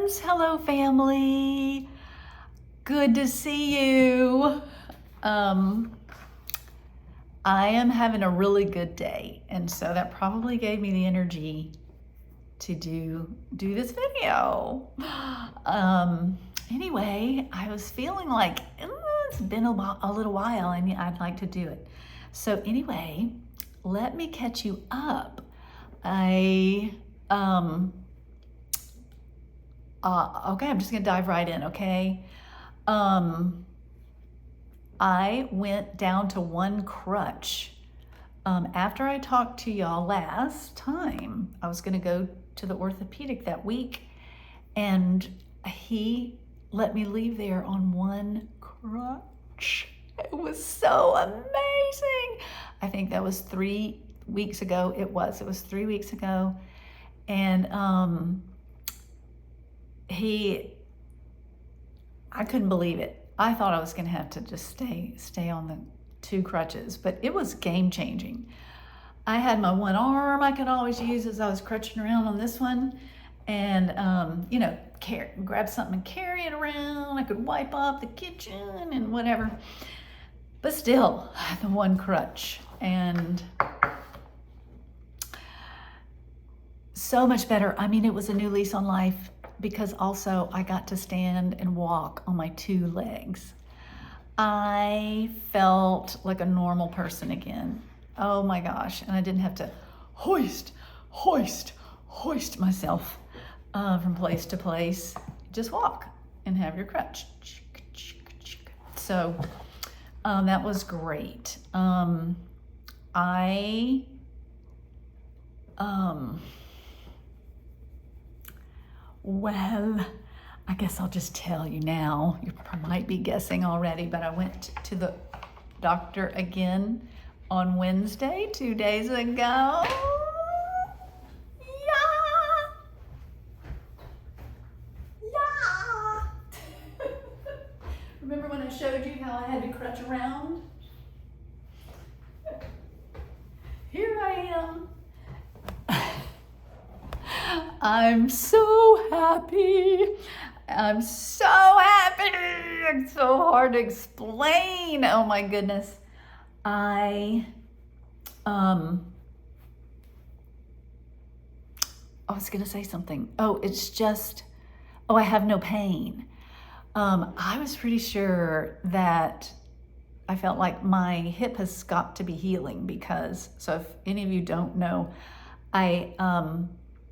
friends, hello family. Good to see you. I am having a really good day, and so that probably gave me the energy to do this video. Anyway, I was feeling like it's been a little while and I'd like to do it. So anyway, let me catch you up. Okay, I'm just gonna dive right in, okay? I went down to one crutch. After I talked to y'all last time, I was gonna go to the orthopedic that week, and he let me leave there on one crutch. It was so amazing. I think that was 3 weeks ago. It was 3 weeks ago. And I couldn't believe it. I thought I was gonna have to just stay on the 2 crutches, but it was game changing. I had my one arm I could always use as I was crutching around on this one, and grab something and carry it around. I could wipe up the kitchen and whatever, but still the one crutch, and so much better. I mean, it was a new lease on life, because also I got to stand and walk on my 2 legs. I felt like a normal person again. Oh my gosh. And I didn't have to hoist myself from place to place. Just walk and have your crutch. So that was great. Well, I guess I'll just tell you now. You might be guessing already, but I went to the doctor again on Wednesday, 2 days ago. Yeah. Remember when I showed you how I had to crutch around? Here I am. I'm so happy. I'm so happy. It's so hard to explain. Oh my goodness. I was gonna say something. I have no pain. I was pretty sure that I felt like my hip has got to be healing, because, so if any of you don't know, I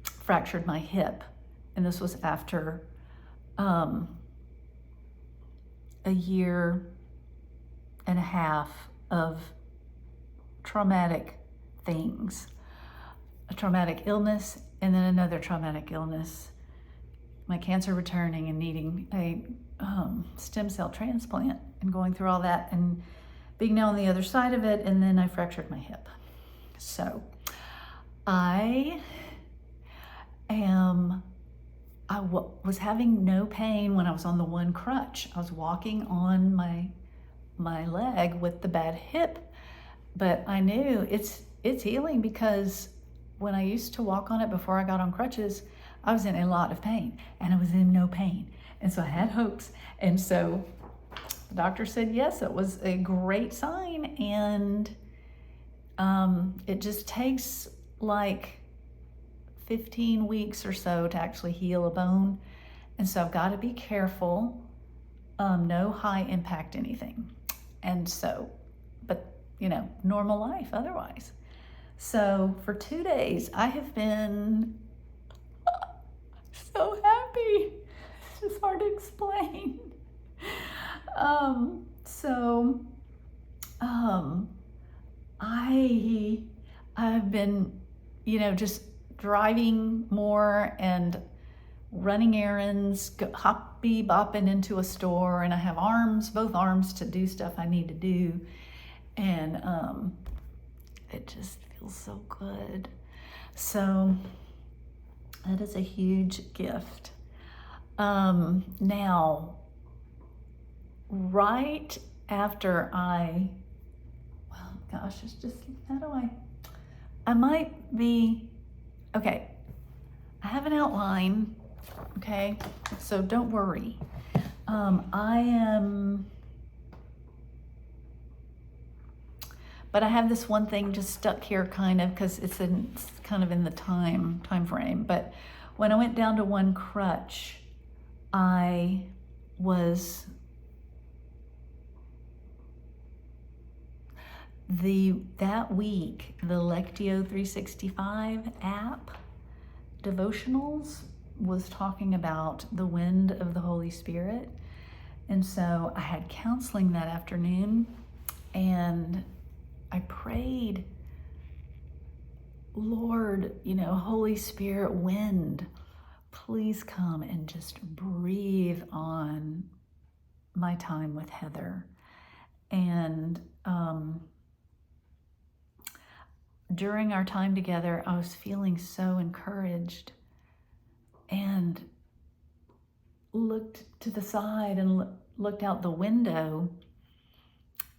fractured my hip, and this was after a year and a half of traumatic things, a traumatic illness, and then another traumatic illness, my cancer returning and needing a stem cell transplant, and going through all that and being now on the other side of it, and then I fractured my hip. So I was having no pain when I was on the one crutch. I was walking on my leg with the bad hip, but I knew it's healing, because when I used to walk on it before I got on crutches, I was in a lot of pain, and I was in no pain. And so I had hopes. And so the doctor said, yes, it was a great sign. And it just takes like 15 weeks or so to actually heal a bone. And so I've got to be careful, no high impact anything. And so, but normal life otherwise. So for 2 days, I have been so happy. It's just hard to explain. I've been, just driving more and running errands, hoppy bopping into a store, and I have both arms to do stuff I need to do. And it just feels so good. So that is a huge gift. Now, right after it's just, I might be, okay, I have an outline Okay, so don't worry. But I have this one thing just stuck here kind of because it's kind of in the time frame. But when I went down to one crutch, I was that week, the Lectio 365 app devotionals was talking about the wind of the Holy Spirit. And so I had counseling that afternoon, and I prayed, Lord, Holy Spirit, wind, please come and just breathe on my time with Heather. And during our time together, I was feeling so encouraged, and looked to the side and looked out the window,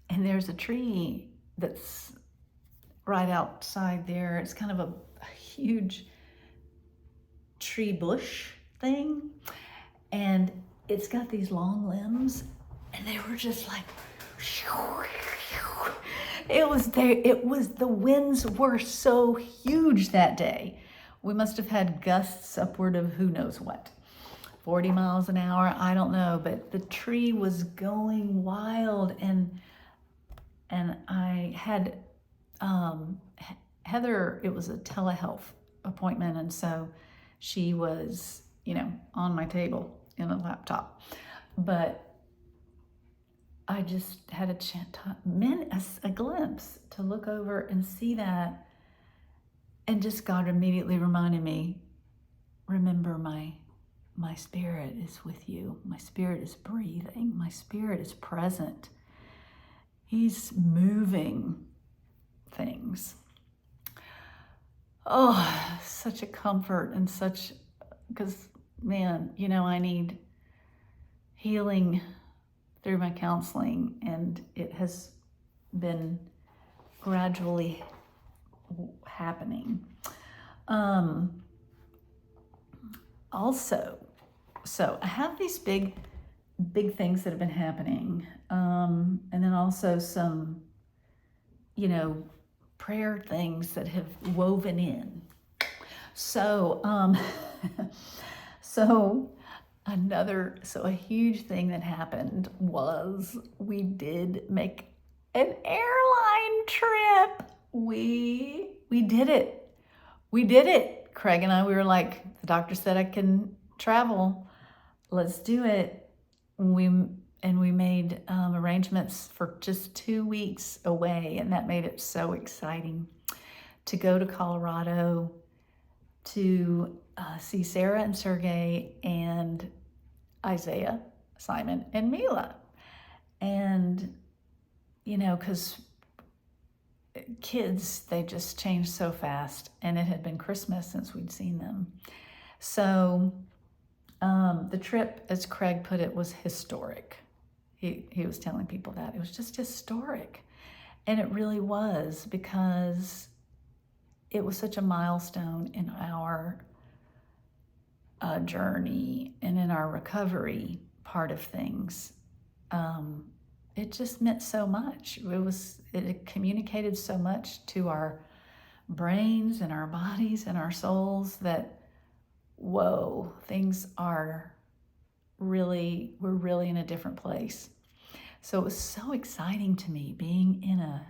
and there's a tree that's right outside there. It's kind of a huge tree bush thing, and it's got these long limbs, and they were just like, the winds were so huge that day. We must have had gusts upward of who knows what, 40 miles an hour, I don't know, but the tree was going wild. And I had Heather, it was a telehealth appointment, and so she was, on my table in a laptop. But I just had a glimpse to look over and see that, and just God immediately reminded me, remember, my spirit is with you. My spirit is breathing. My spirit is present. He's moving things. Oh, such a comfort, and because, man, I need healing through my counseling, and it has been gradually happening. Also, so I have these big things that have been happening, and then also some, prayer things that have woven in. So, a huge thing that happened was we did make an airline trip. We did it. We did it. Craig and I, we were like, the doctor said I can travel. Let's do it. We made arrangements for just 2 weeks away, and that made it so exciting to go to Colorado to see Sarah and Sergey and Isaiah, Simon, and Mila. And, because kids, they just change so fast, and it had been Christmas since we'd seen them. So the trip, as Craig put it, was historic. He was telling people that. It was just historic. And it really was, because it was such a milestone in our journey and in our recovery part of things. It just meant so much. It communicated so much to our brains and our bodies and our souls that, whoa, we're really in a different place. So it was so exciting to me being in a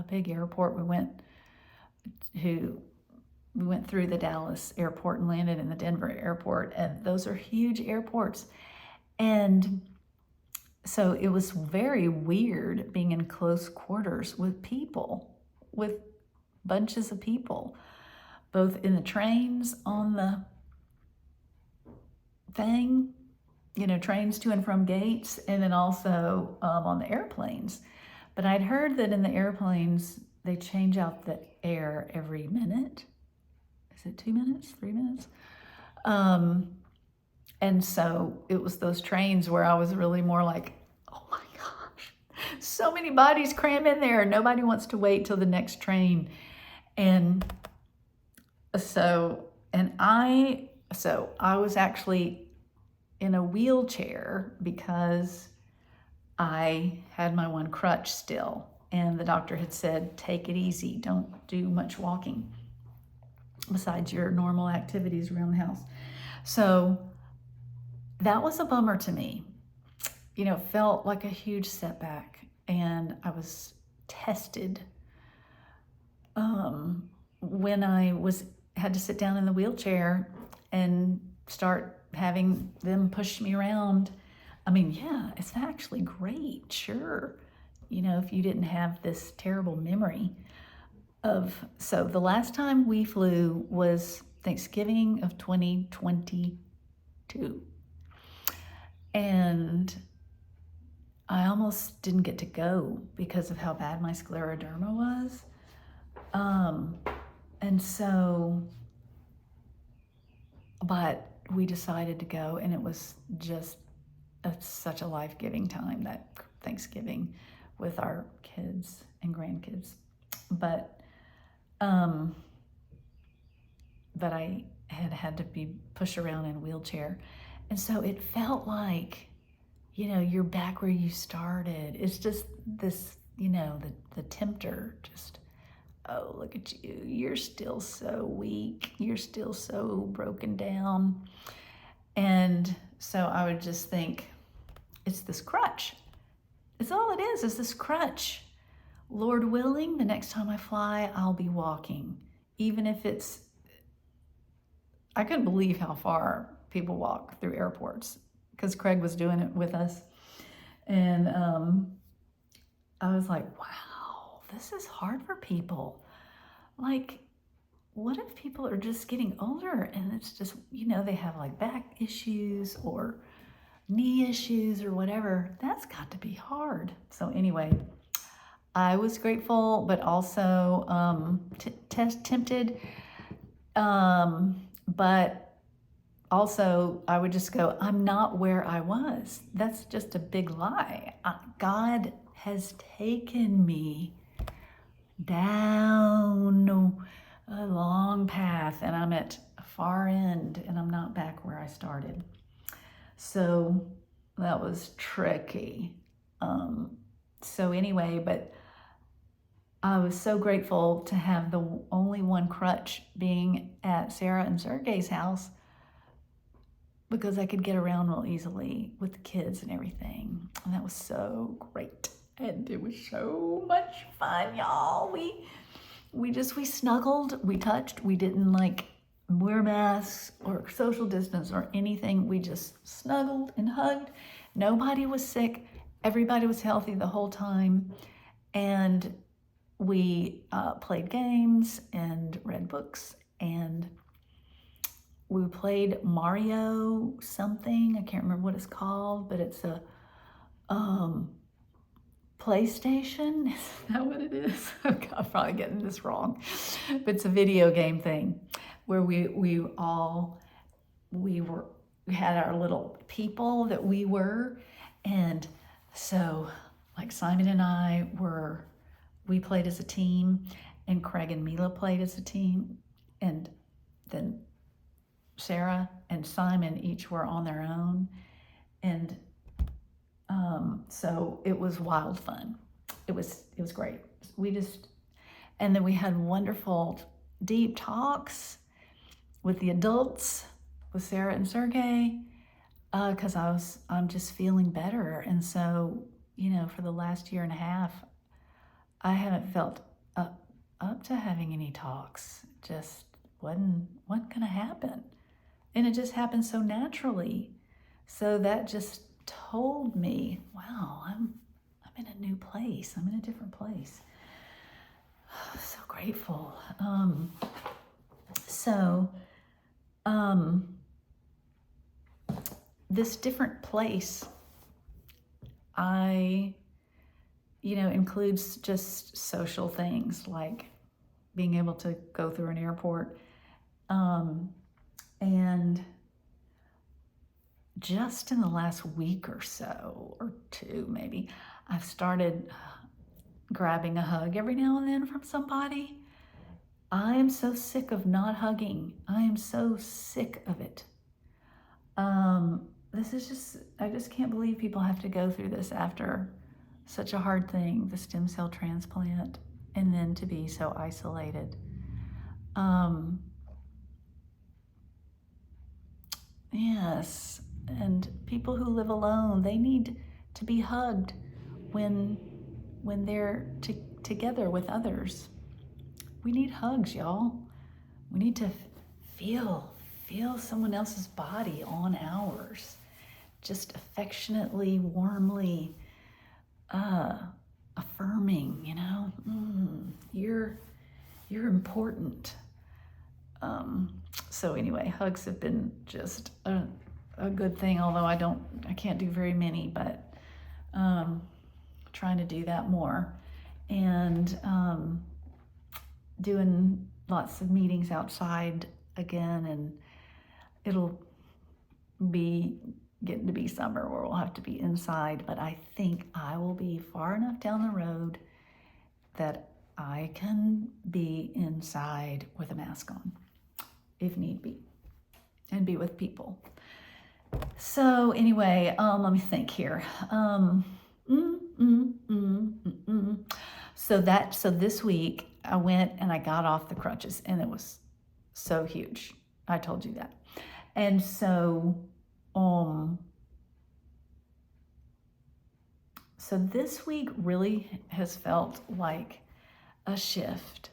big airport. We went through the Dallas airport and landed in the Denver airport, and those are huge airports. And so it was very weird being in close quarters with bunches of people, both in the trains, on the thing, trains to and from gates, and then also on the airplanes. But I'd heard that in the airplanes, they change out the air every minute. Is it 2 minutes, 3 minutes? And so it was those trains where I was really more like, oh my gosh, so many bodies cram in there. Nobody wants to wait till the next train. And so, and I So I was actually in a wheelchair because I had my one crutch still. And the doctor had said, take it easy, don't do much walking besides your normal activities around the house. So that was a bummer to me. You know, it felt like a huge setback. And I was tested when I had to sit down in the wheelchair and start having them push me around. I mean, yeah, it's actually great, sure. You know, if you didn't have this terrible memory so the last time we flew was Thanksgiving of 2022. And I almost didn't get to go because of how bad my scleroderma was. And so, but we decided to go, and it was just such a life-giving time, that Thanksgiving with our kids and grandkids. But I had to be pushed around in a wheelchair. And so it felt like, you know, you're back where you started. It's just this, you know, the tempter just, oh, look at you. You're still so weak. You're still so broken down. And so I would just think, it's this crutch. It's all it is this crutch. Lord willing, the next time I fly, I'll be walking. Even if I couldn't believe how far people walk through airports, because Craig was doing it with us. And I was like, wow, this is hard for people. Like, what if people are just getting older and it's just, you know, they have like back issues or knee issues or whatever? That's got to be hard. So anyway, I was grateful, but also tempted. But also I would just go, I'm not where I was. That's just a big lie. God has taken me down a long path, and I'm at a far end, and I'm not back where I started. So that was tricky. So anyway, but I was so grateful to have the only one crutch being at Sarah and Sergey's house, because I could get around real easily with the kids and everything. And that was so great. And it was so much fun, y'all. We snuggled, we touched, we didn't like wear masks or social distance or anything. We just snuggled and hugged. Nobody was sick. Everybody was healthy the whole time. And we played games and read books, and we played Mario something. I can't remember what it's called, but it's a PlayStation. Is that what it is? I'm probably getting this wrong, but it's a video game thing where we had our little people that we were, and so like Simon and we played as a team, and Craig and Mila played as a team, and then Sarah and Simon each were on their own, and so it was wild fun. It was great. And then we had wonderful deep talks with the adults, with Sarah and Sergey, because I'm just feeling better. And so, you know, for the last year and a half, I haven't felt up to having any talks. Just wasn't gonna happen. And it just happened so naturally. So that just told me, wow, I'm in a new place. I'm in a different place. So grateful. This different place, includes just social things like being able to go through an airport. And just in the last week or so, or two maybe, I've started grabbing a hug every now and then from somebody. I am so sick of not hugging. I am so sick of it. This is just, I just can't believe people have to go through this after such a hard thing, the stem cell transplant, and then to be so isolated. Yes, and people who live alone, they need to be hugged when they're together with others. We need hugs, y'all. We need to feel someone else's body on ours, just affectionately, warmly affirming, you know, you're important. So anyway, hugs have been just a good thing, although I can't do very many, but trying to do that more, and doing lots of meetings outside again, and it'll be getting to be summer where we'll have to be inside, but I think I will be far enough down the road that I can be inside with a mask on if need be, and be with people. So anyway, let me think here. So this week I went and I got off the crutches, and it was so huge. I told you that. And so so this week really has felt like a shift,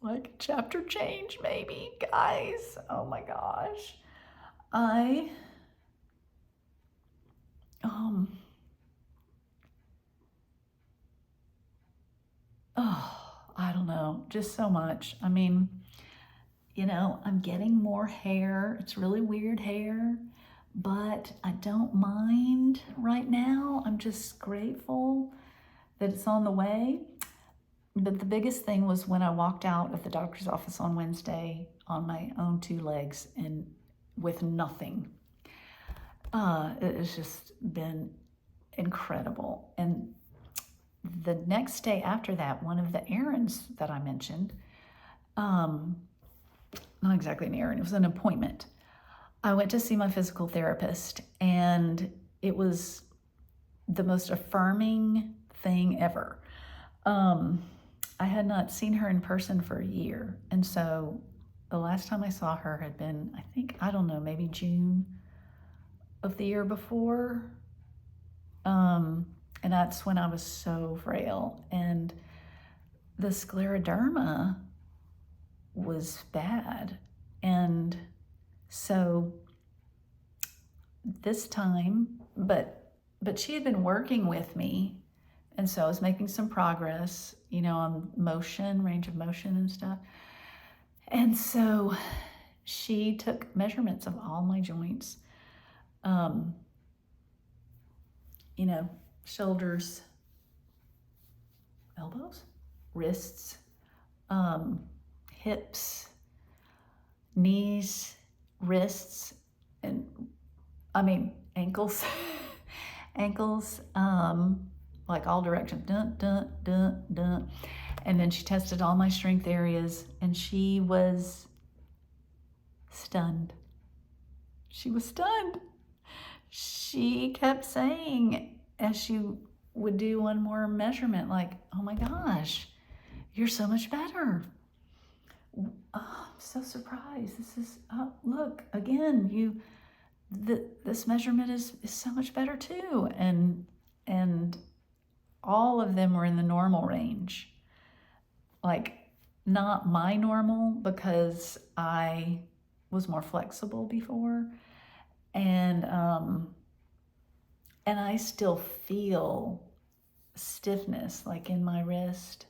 like a chapter change, maybe, guys. Oh my gosh. I don't know, just so much. I mean, you know, I'm getting more hair. It's really weird hair, but I don't mind right now. I'm just grateful that it's on the way. But the biggest thing was when I walked out of the doctor's office on Wednesday on my own two legs and with nothing. It has just been incredible. And the next day after that, one of the errands that I mentioned, not exactly an errand, it was an appointment. I went to see my physical therapist, and it was the most affirming thing ever. I had not seen her in person for a year, and so the last time I saw her had been, I think, I don't know, maybe June of the year before. And that's when I was so frail, and the scleroderma was bad. And so this time, but she had been working with me, and so I was making some progress, you know, on motion, range of motion and stuff. And so she took measurements of all my joints, you know, shoulders, elbows, wrists, hips, knees, wrists, and I mean ankles, ankles, like all directions, dun, dun, dun, dun. And then she tested all my strength areas, and she was stunned. She was stunned. She kept saying, as she would do one more measurement, like, oh my gosh, you're so much better. Oh, I'm so surprised. This is, look, again, this measurement is so much better too. And all of them were in the normal range. Like, not my normal, because I was more flexible before. And I still feel stiffness, like in my wrist,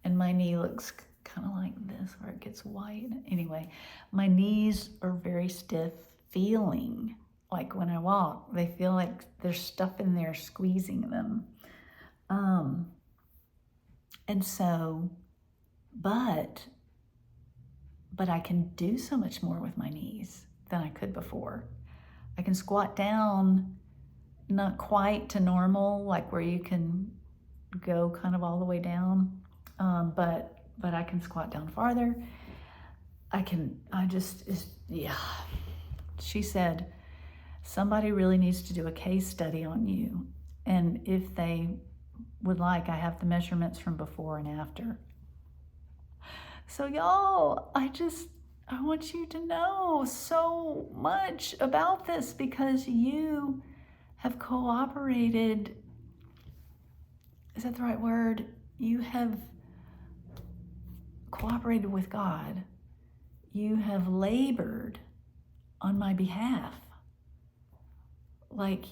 and my knee looks kind of like this, where it gets white. Anyway, my knees are very stiff feeling, like when I walk, they feel like there's stuff in there squeezing them. And so, but I can do so much more with my knees than I could before. I can squat down, not quite to normal, like where you can go kind of all the way down, but but I can squat down farther. Yeah. She said, somebody really needs to do a case study on you. And if they would like, I have the measurements from before and after. So y'all, I want you to know so much about this because you have cooperated. Is that the right word? You have cooperated with God. You have labored on my behalf. Like,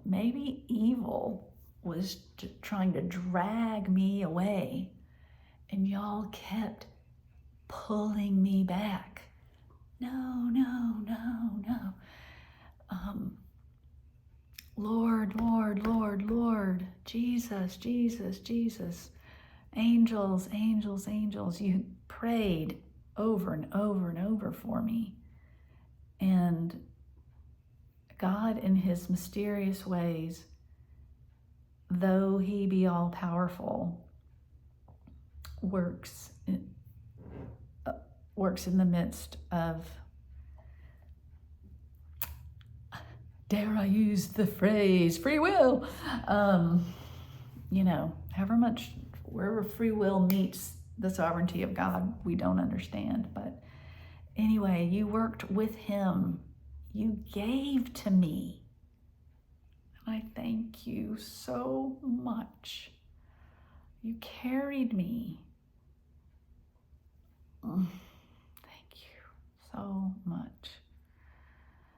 maybe evil was trying to drag me away, and y'all kept pulling me back. No, no, no, no. Lord, Lord, Lord, Lord, Jesus, Jesus, Jesus. Angels, angels, angels. You prayed over and over and over for me. And God, in his mysterious ways, though he be all powerful, works in the midst of, dare I use the phrase, free will. Wherever free will meets the sovereignty of God, we don't understand. But anyway, you worked with him. You gave to me. And I thank you so much. You carried me. Thank you so much.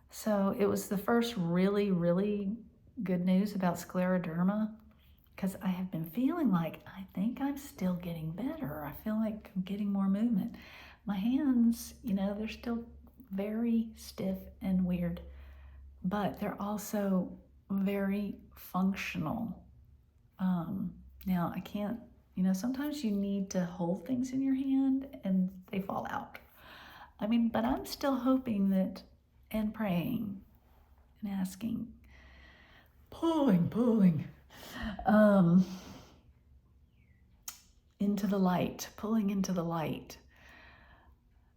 So it was the first really, really good news about scleroderma, because I have been feeling like I think I'm still getting better. I feel like I'm getting more movement. My hands, they're still very stiff and weird, but they're also very functional. Now I can't, sometimes you need to hold things in your hand and they fall out. But I'm still hoping that, and praying and asking, pulling into the light, pulling into the light.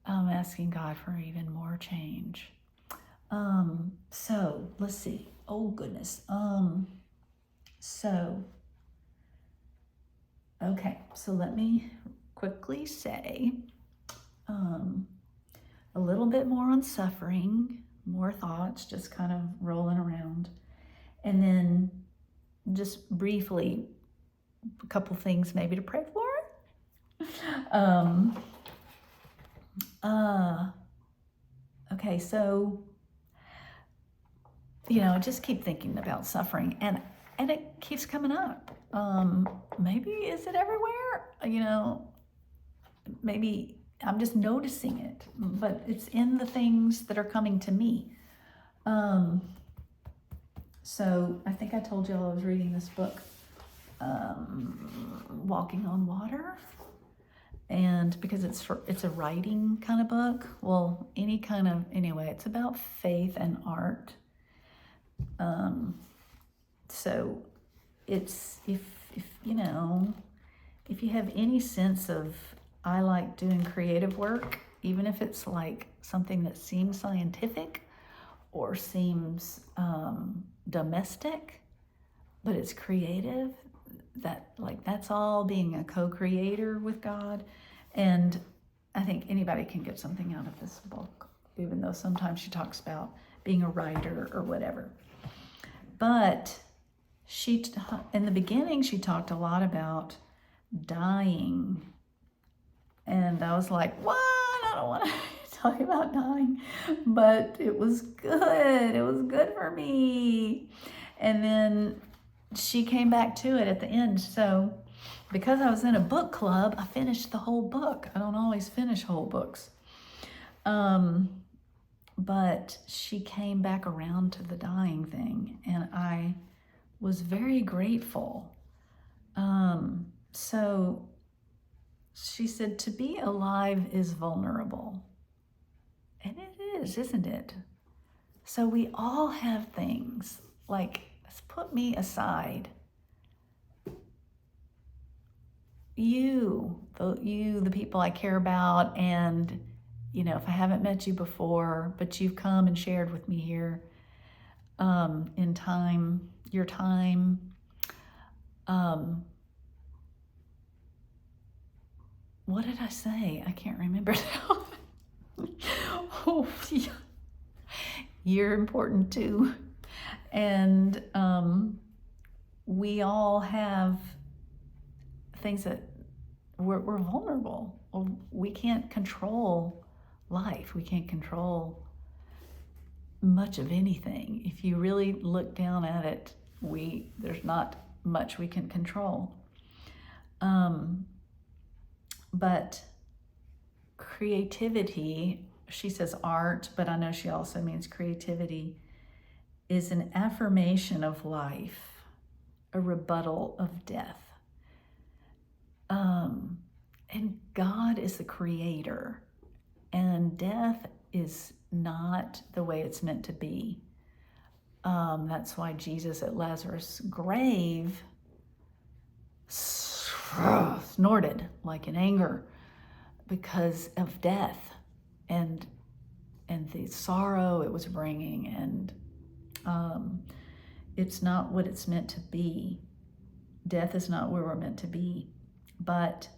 Asking God for even more change. So let's see. Oh goodness. Okay, so let me quickly say a little bit more on suffering, more thoughts, just kind of rolling around. And then just briefly, a couple things maybe to pray for. Okay, so, I just keep thinking about suffering, and it keeps coming up. Maybe is it everywhere? Maybe I'm just noticing it, but it's in the things that are coming to me. So I think I told you I was reading this book, Walking on Water. And because it's a writing kind of book, well, it's about faith and art. So it's, if you have any sense of, I like doing creative work, even if it's like something that seems scientific or seems domestic, but it's creative, that's all being a co-creator with God. And I think anybody can get something out of this book, even though sometimes she talks about being a writer or whatever. But in the beginning, she talked a lot about dying. And I was like, what? I don't want to talk about dying. But it was good. It was good for me. And then she came back to it at the end. So because I was in a book club, I finished the whole book. I don't always finish whole books. But she came back around to the dying thing, and I was very grateful. So she said, to be alive is vulnerable. And it is, isn't it? So we all have things like, let's put me aside. the people I care about. And, if I haven't met you before, but you've come and shared with me here in time, your time. What did I say? I can't remember now. Oh, yeah. You're important too. And we all have things that we're vulnerable. We can't control life. We can't control much of anything. If you really look down at it, there's not much we can control. But creativity, she says art, but I know she also means creativity, is an affirmation of life, a rebuttal of death. And God is the creator, and death is not the way it's meant to be. That's why Jesus at Lazarus' grave snorted like in anger because of death and the sorrow it was bringing. And it's not what it's meant to be. Death is not where we're meant to be. But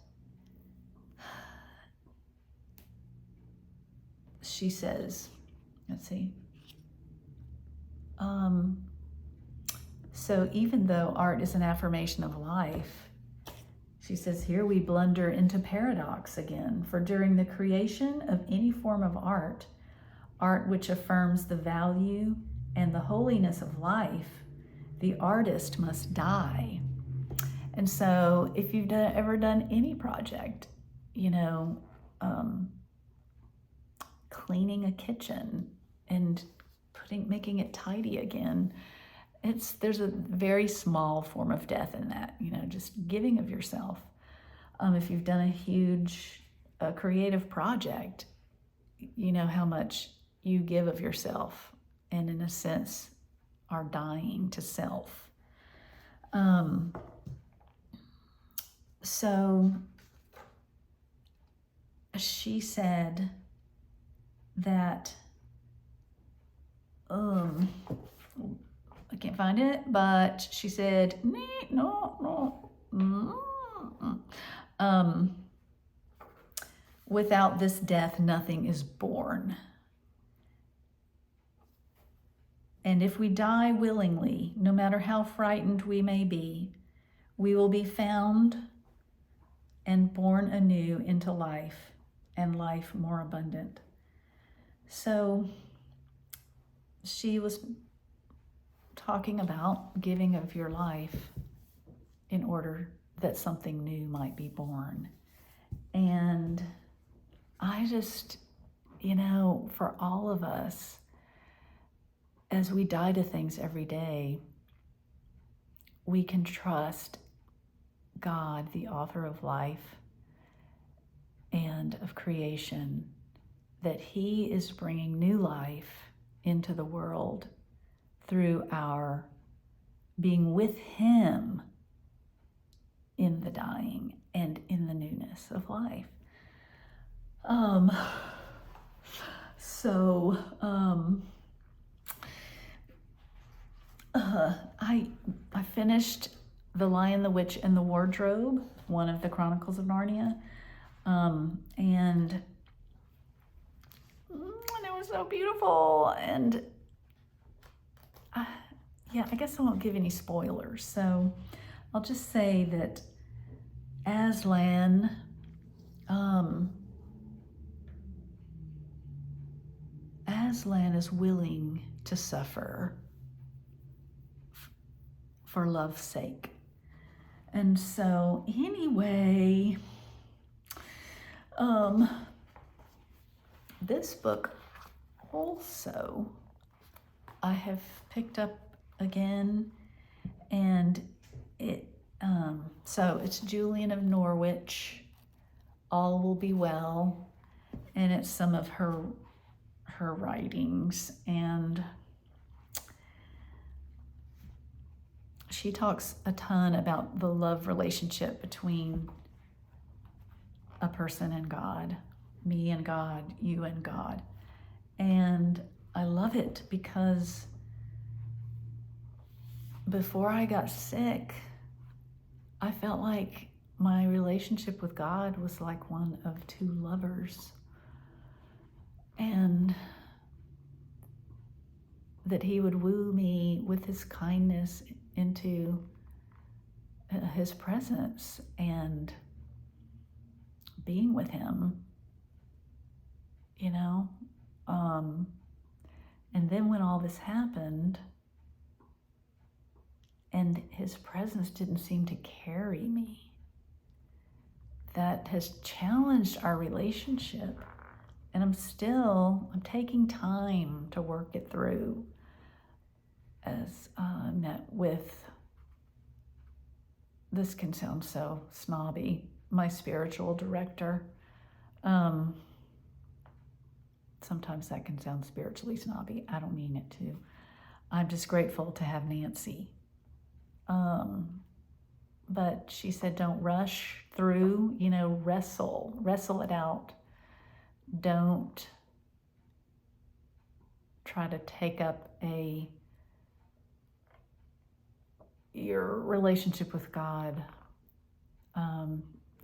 she says, let's see. So even though art is an affirmation of life, she says here we blunder into paradox again. For during the creation of any form of art which affirms the value and the holiness of life, the artist must die. And so if you've ever done any project, cleaning a kitchen and making it tidy again, there's a very small form of death in that, just giving of yourself. If you've done a huge creative project, you know how much you give of yourself, and in a sense are dying to self. So she said that, I can't find it, but she said, no. Without this death, nothing is born. And if we die willingly, no matter how frightened we may be, we will be found and born anew into life, and life more abundant. So she was talking about giving of your life in order that something new might be born. And I just, for all of us, as we die to things every day, we can trust God, the author of life and of creation, that He is bringing new life into the world through our being with Him in the dying and in the newness of life. I finished The Lion, the Witch, and the Wardrobe, one of the Chronicles of Narnia, and it was so beautiful. And I guess I won't give any spoilers, so I'll just say that Aslan is willing to suffer for love's sake. And so anyway, this book also I have picked up again, and so it's Julian of Norwich, All Will Be Well, and it's some of her writings, and she talks a ton about the love relationship between a person and God, me and God, you and God. And I love it because before I got sick, I felt like my relationship with God was like one of two lovers. And that he would woo me with his kindness into his presence and being with him, you know? And then when all this happened and his presence didn't seem to carry me, that has challenged our relationship. And I'm taking time to work it through as met with, this can sound so snobby, my spiritual director. Sometimes that can sound spiritually snobby. I don't mean it to. I'm just grateful to have Nancy. But she said, don't rush through, wrestle it out. Don't try to take up your relationship with God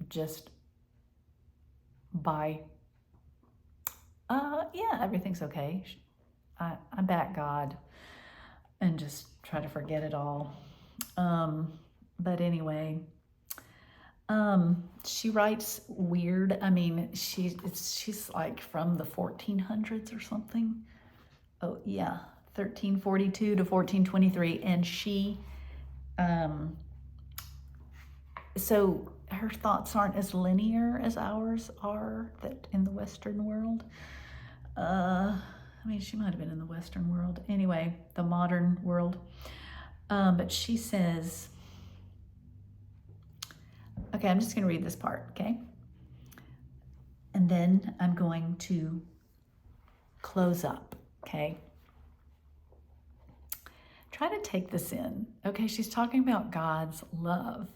just by, everything's okay. I back God, and just try to forget it all. But anyway, she writes weird. I mean, she's like from the 1400s or something. Oh yeah, 1342 to 1423, and she, so her thoughts aren't as linear as ours are, that in the Western world. I mean, she might have been in the Western world. Anyway, the modern world. But she says, okay, I'm just going to read this part, okay? And then I'm going to close up, okay? Try to take this in, okay? She's talking about God's love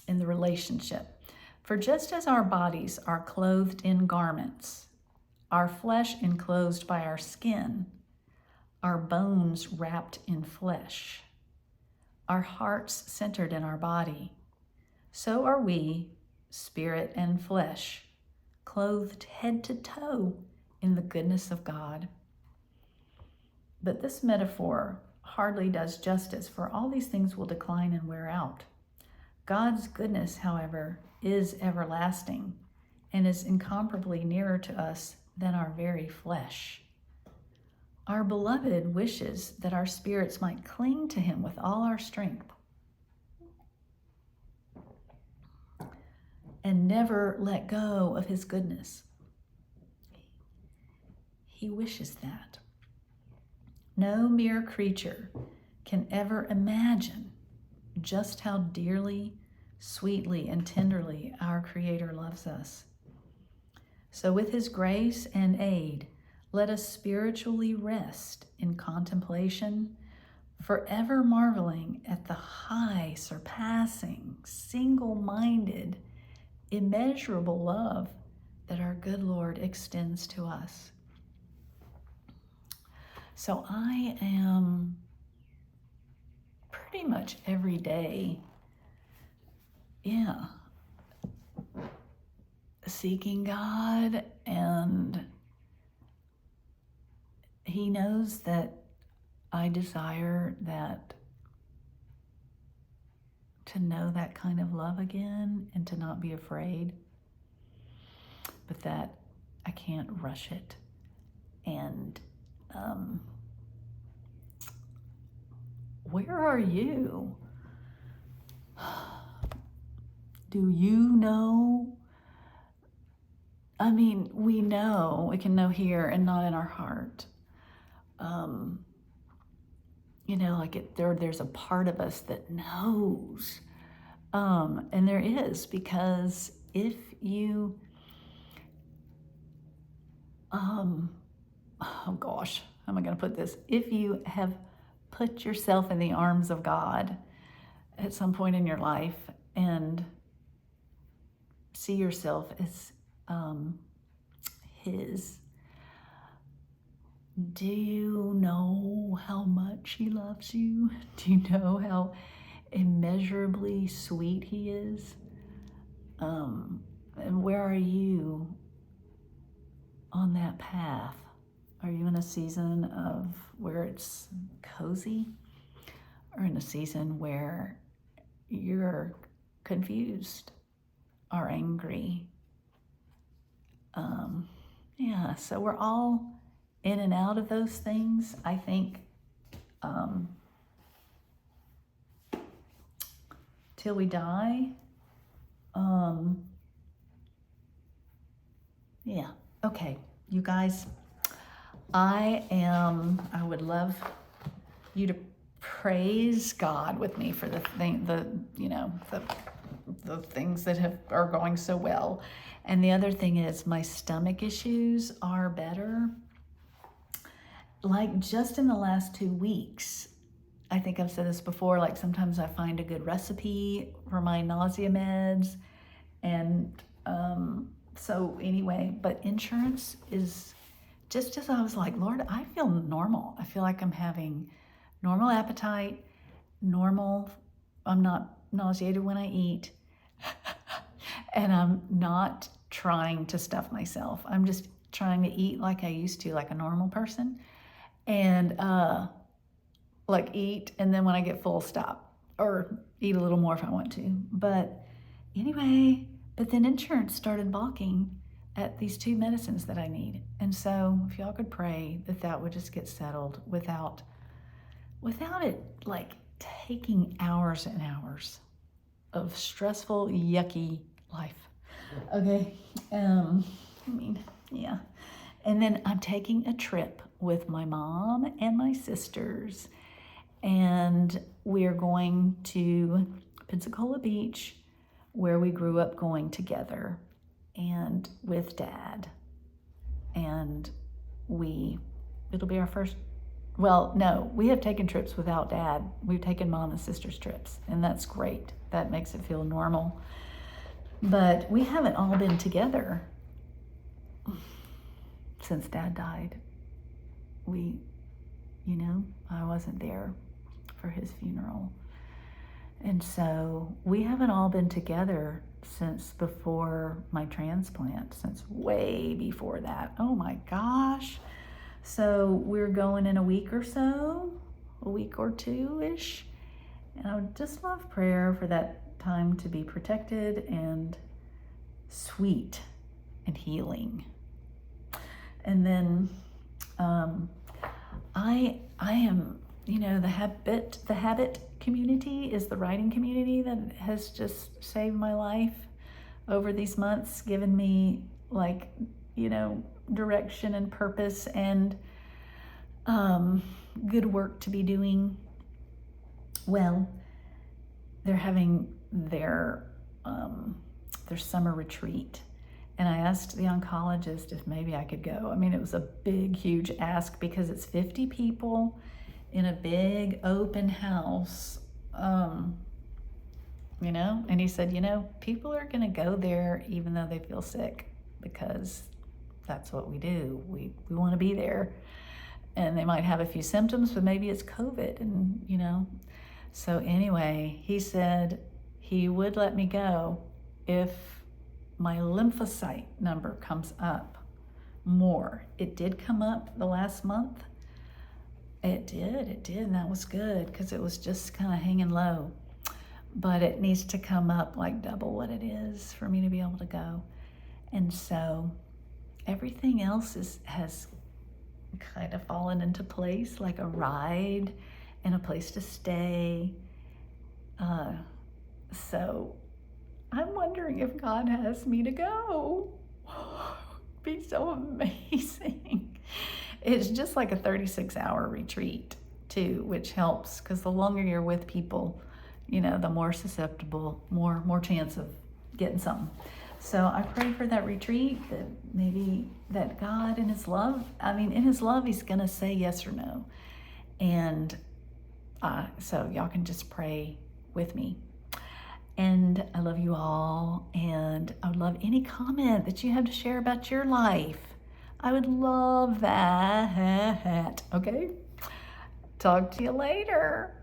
in the relationship. For just as our bodies are clothed in garments, our flesh enclosed by our skin, our bones wrapped in flesh, our hearts centered in our body, so are we, spirit and flesh, clothed head to toe in the goodness of God. But this metaphor hardly does justice, for all these things will decline and wear out. God's goodness, however, is everlasting and is incomparably nearer to us than our very flesh. Our beloved wishes that our spirits might cling to him with all our strength and never let go of his goodness. He wishes that. No mere creature can ever imagine just how dearly, sweetly, and tenderly our Creator loves us. So with his grace and aid, let us spiritually rest in contemplation, forever marveling at the high, surpassing, single-minded, immeasurable love that our good Lord extends to us. So I am pretty much every day, seeking God, and he knows that I desire to know that kind of love again and to not be afraid, but that I can't rush it. And where are you? Do you know? I mean, we can know here and not in our heart. There's a part of us that knows. And there is, because if you, oh gosh, how am I going to put this? If you have put yourself in the arms of God at some point in your life, and see yourself as His. Do you know how much He loves you? Do you know how immeasurably sweet He is? And where are you on that path? Are you in a season of where it's cozy, or in a season where you're confused or angry? Yeah, so we're all in and out of those things. I think till we die. Yeah, okay, you guys, I would love you to praise God with me for the things that are going so well. And the other thing is, my stomach issues are better. Like just in the last 2 weeks, I think I've said this before, like sometimes I find a good recipe for my nausea meds. And so anyway, but insurance is just as I was like, Lord, I feel normal. I feel like I'm having normal appetite, I'm not nauseated when I eat, and I'm not trying to stuff myself. I'm just trying to eat like I used to, like a normal person, and like eat, and then when I get full, stop, or eat a little more if I want to. But anyway, but then insurance started balking at these 2 medicines that I need. And so if y'all could pray that that would just get settled without it like taking hours and hours of stressful, yucky life. Okay. I mean, yeah. And then I'm taking a trip with my mom and my sisters, and we're going to Pensacola Beach, where we grew up going together, and with Dad. And it'll be our first, well, no, we have taken trips without Dad. We've taken Mom and sisters trips, and that's great. That makes it feel normal. But we haven't all been together since Dad died. I wasn't there for his funeral. And so we haven't all been together since before my transplant, since way before that. Oh my gosh. So we're going in a week or so, a week or 2-ish. And I would just love prayer for that time to be protected and sweet and healing. And then I am, the Habit community is the writing community that has just saved my life over these months, given me direction and purpose and good work to be doing. Well, they're having their summer retreat, and I asked the oncologist if maybe I could go. I mean, it was a big, huge ask because it's 50 people in a big open house, and he said, people are going to go there even though they feel sick, because that's what we do. We want to be there, and they might have a few symptoms, but maybe it's COVID, and so anyway, he said he would let me go if my lymphocyte number comes up more. It did come up the last month. It did, and that was good because it was just kind of hanging low. But it needs to come up like double what it is for me to be able to go. And so everything else has kind of fallen into place, like a ride and a place to stay. So I'm wondering if God has me to go. It'd be so amazing. It's just like a 36-hour retreat too, which helps, because the longer you're with people, the more susceptible, more chance of getting something. So I pray for that retreat, that maybe that God in his love, he's going to say yes or no. And so y'all can just pray with me. And I love you all. And I would love any comment that you have to share about your life. I would love that. Okay? Talk to you later.